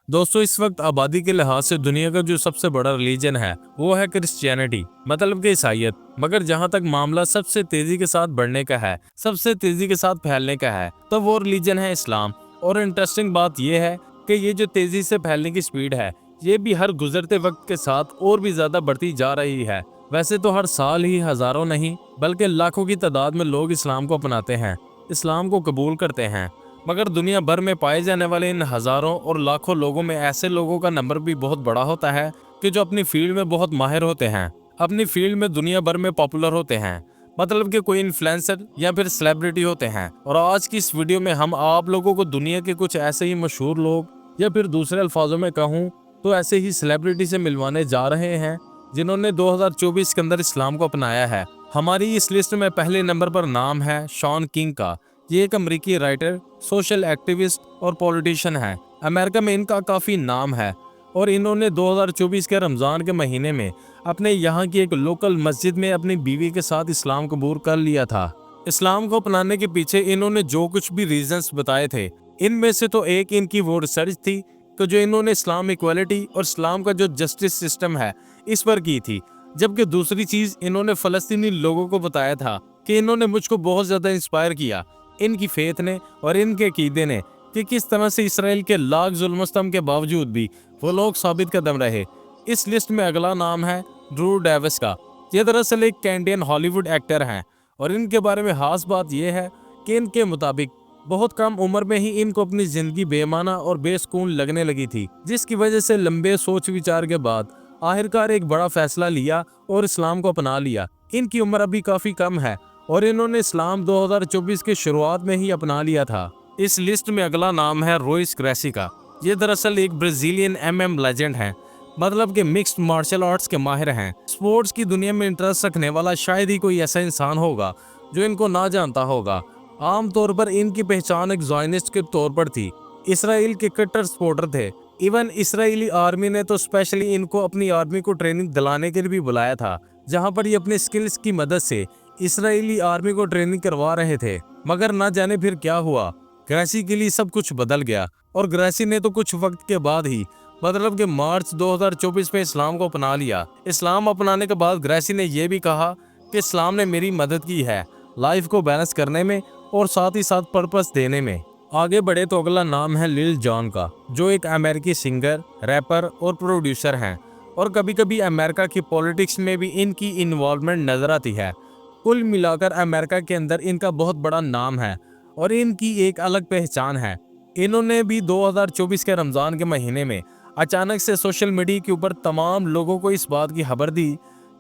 दोस्तों, इस वक्त आबादी के लिहाज से दुनिया का जो सबसे बड़ा रिलीजन है वो है क्रिश्चियनिटी, मतलब कि ईसाइयत। मगर जहां तक मामला सबसे तेजी के साथ बढ़ने का है, सबसे तेजी के साथ फैलने का है, तो वो रिलीजन है इस्लाम। और इंटरेस्टिंग बात यह है कि ये जो तेजी से फैलने की स्पीड है, ये भी हर गुजरते वक्त के साथ और भी ज्यादा बढ़ती जा रही है। वैसे तो हर साल ही हजारों नहीं बल्कि लाखों की तादाद में लोग इस्लाम को अपनाते हैं, इस्लाम को कबूल करते हैं। मगर दुनिया भर में पाए जाने वाले इन हजारों और लाखों लोगों में ऐसे लोगों का नंबर भी बहुत बड़ा होता है कि जो अपनी फील्ड में बहुत माहिर होते हैं, अपनी फील्ड में दुनिया भर में पॉपुलर होते हैं, मतलब कि कोई इन्फ्लुएंसर या फिर सेलिब्रिटी होते हैं। और आज की इस वीडियो में हम आप लोगों को दुनिया के कुछ ऐसे ही मशहूर लोग, या फिर दूसरे अल्फाजों में कहूँ तो ऐसे ही सेलिब्रिटी से मिलवाने जा रहे हैं जिन्होंने 2024 के अंदर इस्लाम को अपनाया है। हमारी इस लिस्ट में पहले नंबर पर नाम है शॉन किंग का। ये एक अमेरिकी राइटर, सोशल एक्टिविस्ट और पॉलिटिशियन है। अमेरिका में इनका काफ़ी नाम है और इन्होंने 2024 के रमज़ान के महीने में अपने यहाँ की एक लोकल मस्जिद में अपनी बीवी के साथ इस्लाम कबूल कर लिया था। इस्लाम को अपनाने के पीछे इन्होंने जो कुछ भी रीजंस बताए थे, इनमें से तो एक इनकी वो रिसर्च थी कि जो इन्होंने इस्लाम इक्वालिटी और इस्लाम का जो जस्टिस सिस्टम है इस पर की थी। जबकि दूसरी चीज़ इन्होंने फ़लस्तीनी लोगों को बताया था कि इन्होंने मुझको बहुत ज़्यादा इंस्पायर किया, इनकी फेथ ने और इनके अकीदे ने, कि किस तरह से इसराइल के लाख जुल्म के बावजूद भी वो लोग साबित कदम रहे। इस लिस्ट में अगला नाम है ड्रू डेविस का। ये दरअसल एक कैनेडियन हॉलीवुड एक्टर हैं और इनके बारे में खास बात यह है कि इनके मुताबिक बहुत कम उम्र में ही इनको अपनी जिंदगी बेमाना और बेसुकून लगने लगी थी, जिसकी वजह से लंबे सोच विचार के बाद आखिरकार एक बड़ा फैसला लिया और इस्लाम को अपना लिया। इनकी उम्र अभी काफ़ी कम है और इन्होंने इस्लाम 2024 की शुरुआत में ही अपना लिया था। इस लिस्ट में अगला नाम है रोइस ग्रेसी का। ये दरअसल एक ब्राजीलियन एमएम लेजेंड हैं, मतलब कि मिक्स्ड मार्शल आर्ट्स के माहिर हैं। स्पोर्ट्स की दुनिया में इंटरेस्ट रखने वाला शायद ही कोई ऐसा इंसान होगा जो इनको ना जानता होगा। आमतौर पर इनकी पहचान एक ज़ायनिस्ट के तौर पर थी। इसराइल के कट्टर सपोर्टर थे। इवन इसराइली आर्मी ने तो स्पेशली इनको अपनी आर्मी को ट्रेनिंग दिलाने के लिए भी बुलाया था, जहां पर ये अपने स्किल्स की मदद से इसराइली आर्मी को ट्रेनिंग करवा रहे थे। मगर ना जाने फिर क्या हुआ, ग्रेसी के लिए सब कुछ बदल गया और ग्रेसी ने तो कुछ वक्त के बाद ही, मतलब कि मार्च 2024 में इस्लाम को अपना लिया। इस्लाम अपनाने के बाद ग्रेसी ने यह भी कहा कि इस्लाम ने मेरी मदद की है लाइफ को बैलेंस करने में और साथ ही साथ पर्पस देने में। आगे बढ़े तो अगला नाम है लिल जॉन का, जो एक अमेरिकी सिंगर, रैपर और प्रोड्यूसर हैं और कभी कभी अमेरिका की पॉलिटिक्स में भी इनकी इन्वॉल्वमेंट नजर आती है। कुल मिलाकर अमेरिका के अंदर इनका बहुत बड़ा नाम है और इनकी एक अलग पहचान है। इन्होंने भी 2024 के रमज़ान के महीने में अचानक से सोशल मीडिया के ऊपर तमाम लोगों को इस बात की खबर दी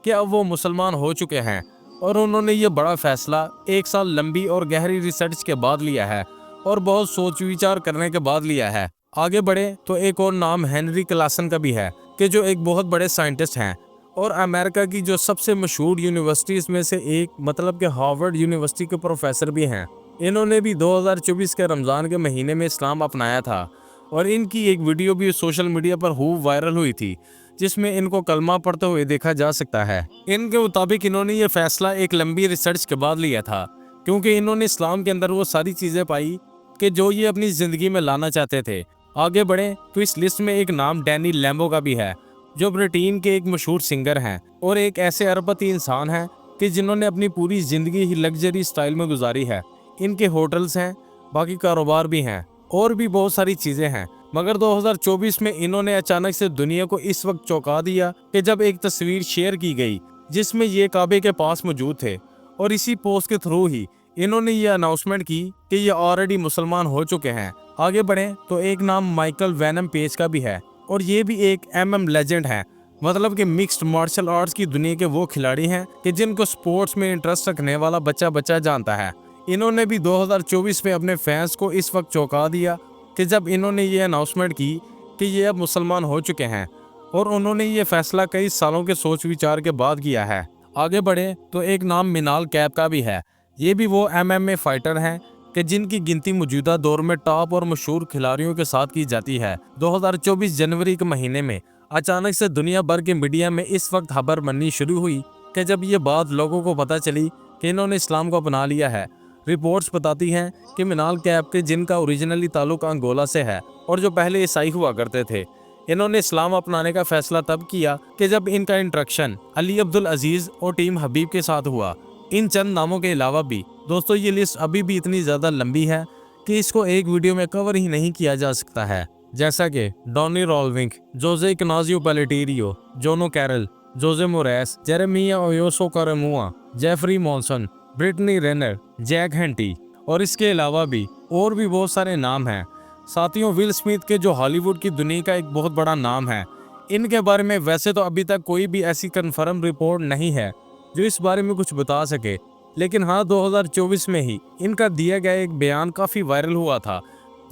कि अब वो मुसलमान हो चुके हैं और उन्होंने ये बड़ा फैसला 1 साल लंबी और गहरी रिसर्च के बाद लिया है और बहुत सोच विचार करने के बाद लिया है। आगे बढ़े तो एक और नाम हेनरी क्लासन का भी है, कि जो एक बहुत बड़े साइंटिस्ट हैं और अमेरिका की जो सबसे मशहूर यूनिवर्सिटीज़ में से एक, मतलब कि हार्वर्ड यूनिवर्सिटी के प्रोफेसर भी हैं। इन्होंने भी 2024 के रमज़ान के महीने में इस्लाम अपनाया था और इनकी एक वीडियो भी सोशल मीडिया पर खूब वायरल हुई थी, जिसमें इनको कलमा पढ़ते हुए देखा जा सकता है। इनके मुताबिक इन्होंने ये फैसला एक लंबी रिसर्च के बाद लिया था, क्योंकि इन्होंने इस्लाम के अंदर वो सारी चीज़ें पाई कि जो ये अपनी ज़िंदगी में लाना चाहते थे। आगे बढ़ें तो इस लिस्ट में एक नाम डैनी लैम्बो का भी है, जो ब्रिटेन के एक मशहूर सिंगर हैं और एक ऐसे अरबपति इंसान हैं कि जिन्होंने अपनी पूरी ज़िंदगी ही लग्जरी स्टाइल में गुजारी है। इनके होटल्स हैं, बाकी कारोबार भी हैं और भी बहुत सारी चीज़ें हैं। मगर 2024 में इन्होंने अचानक से दुनिया को इस वक्त चौंका दिया कि जब एक तस्वीर शेयर की गई जिसमें ये काबे के पास मौजूद थे और इसी पोस्ट के थ्रू ही इन्होंने ये अनाउंसमेंट की कि ये ऑलरेडी मुसलमान हो चुके हैं। आगे बढ़ें तो एक नाम माइकल वैनम पेज का भी है और ये भी एक एमएम लेजेंड है, मतलब कि मिक्स्ड मार्शल आर्ट्स की दुनिया के वो खिलाड़ी हैं कि जिनको स्पोर्ट्स में इंटरेस्ट रखने वाला बच्चा बच्चा जानता है। इन्होंने भी 2024 में अपने फैंस को इस वक्त चौंका दिया कि जब इन्होंने ये अनाउंसमेंट की कि ये अब मुसलमान हो चुके हैं और उन्होंने ये फैसला कई सालों के सोच विचार के बाद किया है। आगे बढ़े तो एक नाम मिनाल कैप का भी है। ये भी वो एमएमए फाइटर हैं कि जिनकी गिनती मौजूदा दौर में टॉप और मशहूर खिलाड़ियों के साथ की जाती है। 2024 जनवरी के महीने में अचानक से दुनिया भर के मीडिया में इस वक्त खबर बननी शुरू हुई कि जब ये बात लोगों को पता चली कि इन्होंने इस्लाम को अपना लिया है, रिपोर्ट्स बताती हैं कि मिनाल कैब के जिनका ओरिजिनली ताल्लुक अंगोला से है और जो पहले ईसाई हुआ करते थे, इन्होंने इस्लाम अपनाने का फैसला तब किया कि जब इनका इंट्रैक्शन अली अब्दुल अजीज और टीम हबीब के साथ हुआ। इन चंद नामों के अलावा भी दोस्तों ये लिस्ट अभी भी इतनी ज़्यादा लंबी है कि इसको एक वीडियो में कवर ही नहीं किया जा सकता है। जैसा कि Donny रॉल्विंग, Jose Ignacio Paletirio, Jono Carroll, Jose Moraes, Jeremiah Oyoso Karmua, Jeffrey Monson, Brittany Renner, Jack Henty और इसके अलावा भी और भी बहुत सारे नाम हैं। साथियों, विल स्मिथ के जो हॉलीवुड की दुनिया का एक बहुत बड़ा नाम है, इनके बारे में वैसे तो अभी तक कोई भी ऐसी कंफर्म रिपोर्ट नहीं है जो इस बारे में कुछ बता सके, लेकिन हाँ 2024 में ही इनका दिया गया एक बयान काफ़ी वायरल हुआ था,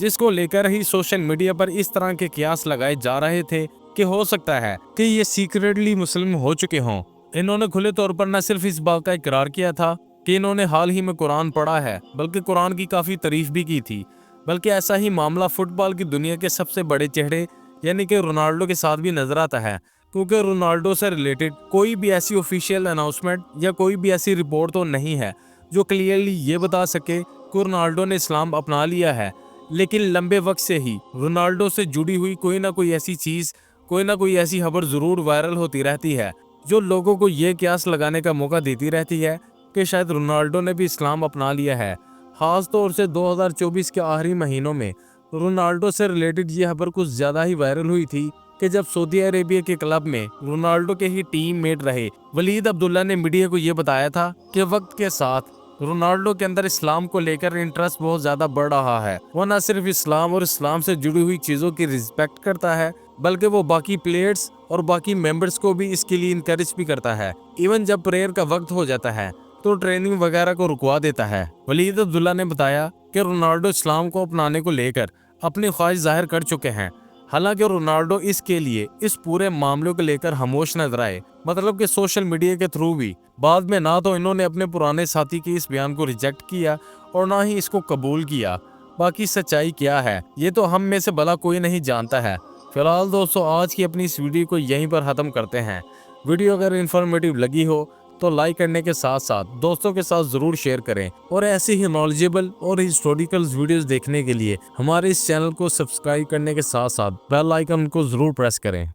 जिसको लेकर ही सोशल मीडिया पर इस तरह के कयास लगाए जा रहे थे कि हो सकता है कि ये सीक्रेटली मुस्लिम हो चुके हों। इन्होंने खुले तौर पर न सिर्फ इस बात का इकरार किया था कि इन्होंने हाल ही में कुरान पढ़ा है, बल्कि कुरान की काफ़ी तारीफ भी की थी। बल्कि ऐसा ही मामला फुटबॉल की दुनिया के सबसे बड़े चेहरे यानी कि रोनाल्डो के साथ भी नजर आता है, क्योंकि रोनाल्डो से रिलेटेड कोई भी ऐसी ऑफिशियल अनाउंसमेंट या कोई भी ऐसी रिपोर्ट तो नहीं है जो क्लियरली ये बता सके कि रोनाल्डो ने इस्लाम अपना लिया है। लेकिन लंबे वक्त से ही रोनाल्डो से जुड़ी हुई कोई ना कोई ऐसी चीज़, कोई ना कोई ऐसी खबर ज़रूर वायरल होती रहती है जो लोगों को ये कयास लगाने का मौका देती रहती है कि शायद रोनाल्डो ने भी इस्लाम अपना लिया है। खास तौर से 2024 के आखिरी महीनों में रोनाल्डो से रिलेटेड ये खबर कुछ ज़्यादा ही वायरल हुई थी कि जब सऊदी अरेबिया के क्लब में रोनाल्डो के ही टीम मेट रहे वलीद अब्दुल्ला ने मीडिया को ये बताया था कि वक्त के साथ रोनाल्डो के अंदर इस्लाम को लेकर इंटरेस्ट बहुत ज़्यादा बढ़ रहा है। वो न सिर्फ इस्लाम और इस्लाम से जुड़ी हुई चीज़ों की रिस्पेक्ट करता है, बल्कि वो बाकी प्लेयर्स और बाकी मेंबर्स को भी इसके लिए इनकरेज भी करता है। इवन जब प्रेयर का वक्त हो जाता है तो ट्रेनिंग वगैरह को रुकवा देता है। वलीद अब्दुल्ला ने बताया कि रोनाल्डो इस्लाम को अपनाने को लेकर अपनी ख्वाहिश जाहिर कर चुके हैं। हालांकि रोनाल्डो इसके लिए इस पूरे मामले को लेकर खामोश नजर आए, मतलब कि सोशल मीडिया के थ्रू भी। बाद में ना तो इन्होंने अपने पुराने साथी के इस बयान को रिजेक्ट किया और ना ही इसको कबूल किया। बाकी सच्चाई क्या है ये तो हम में से भला कोई नहीं जानता है। फिलहाल दोस्तों, आज की अपनी इस वीडियो को यहीं पर ख़त्म करते हैं। वीडियो अगर इन्फॉर्मेटिव लगी हो तो लाइक करने के साथ साथ दोस्तों के साथ ज़रूर शेयर करें और ऐसे ही नॉलेजेबल और हिस्टोरिकल वीडियोस देखने के लिए हमारे इस चैनल को सब्सक्राइब करने के साथ साथ बेल आइकन को ज़रूर प्रेस करें।